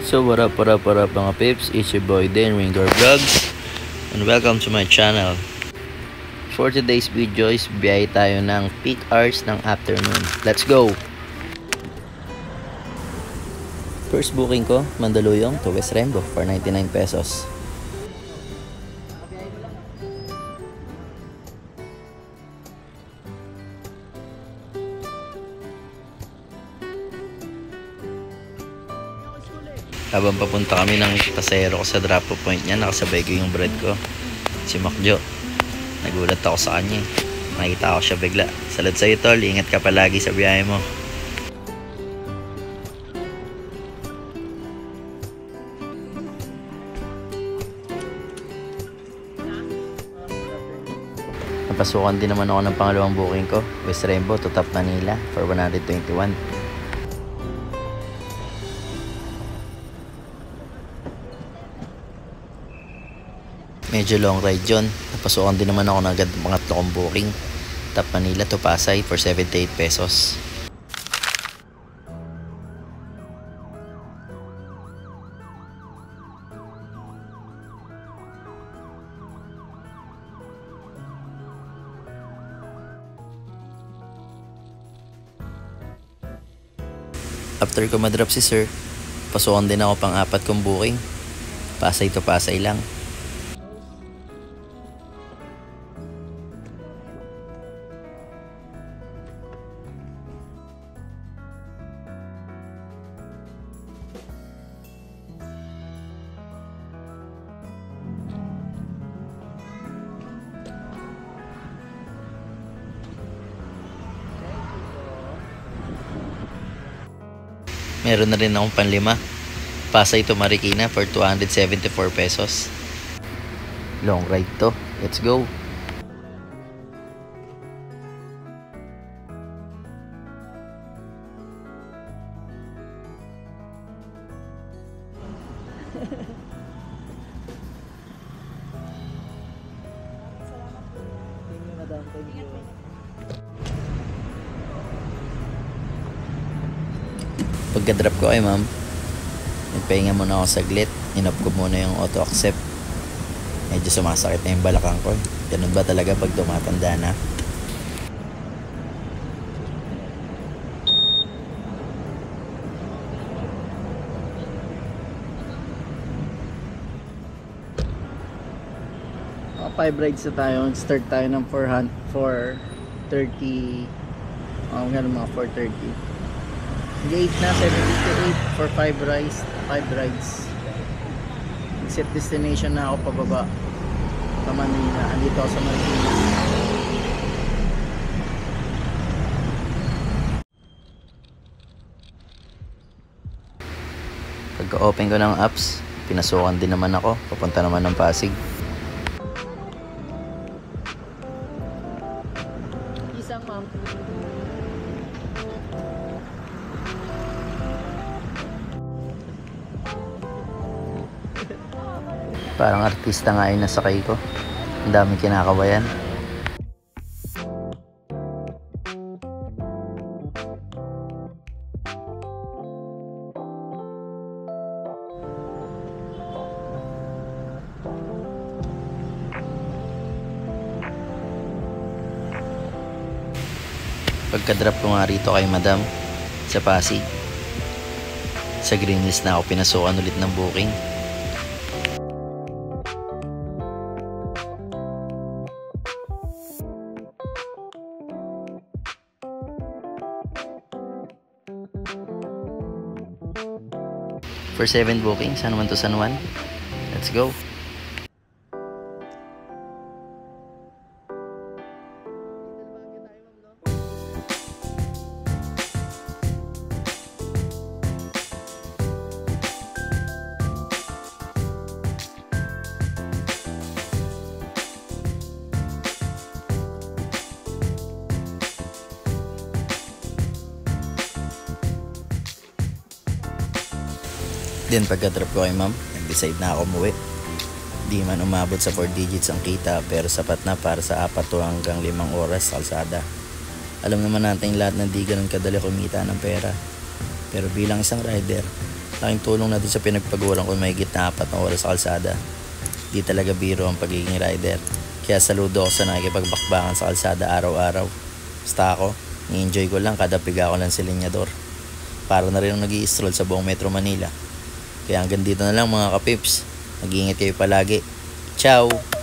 So what up mga pips, it's your boy Dan Ringar Vlogs and welcome to my channel. For today's video is biyahe tayo ng peak hours ng afternoon. Let's go! First booking ko, Mandaluyong to West Rembo for 99 pesos. Habang papunta kami ng pasero ko sa drop point niya, nakasabay ko yung bread ko, si Macjo. Nagulat ako sa kanya. Nakita ko siya bigla. Salud sa'yo tol, ingat ka palagi sa biyahe mo. Napasukan din naman ako ng pangalawang booking ko, West Rembo to Top Manila for 121. Medyo long ride yun. Napasukan din naman ako ng agad pangatlo kong booking, Top Manila to Pasay for 78 pesos. After ko madrop si sir, pasukan din ako pang apat kong booking, Pasay to Pasay lang. Meron na rin akong panlima, Pasay to Marikina for 274 pesos. Long ride to. Let's go! Pagka-drop ko ay ma'am, nagpahinga muna ako saglit. Inop ko muna yung auto accept. Medyo sumasakit na yung balakang ko. Ganun ba talaga pag tumatanda na? Five rides na tayo. Start tayo ng 430. Ganun mga 430. 8 na, 78 for 5 rides. Except destination na ako pababa sa Manila. Andito ako sa Marikina. Pagka open ko ng apps, pinasukan din naman ako. Papunta naman ng Pasig. Isang ma'am. Parang artista nga yung nasakay ko. Ang daming kinakabayan. Pagka-drop ko nga rito kay madam sa Pasig, sa green list na ako pinasukan ulit ng booking. For 7 bookings, San Juan to San Juan. Let's go! Then pagka-drop ko kay ma'am, nag-decide na ako umuwi. Di man umabot sa 4 digits ang kita, pero sapat na para sa 4 hanggang 5 oras sa kalsada. Alam naman natin lahat na di ganun kadali kumita ng pera. Pero bilang isang rider, Laking tulong na din sa pinagpaguran ko mahigit na 4 na oras sa kalsada. Di talaga biro ang pagiging rider. Kaya saludo ako sa nakikipagbakbakan sa kalsada araw-araw. Basta ako, i-enjoy ko lang kada piga ko lang sa linyador. Para na rin ang nag-i-stroll sa buong Metro Manila. Kaya hanggang dito na lang mga kapips. Mag-iingat kayo palagi. Ciao!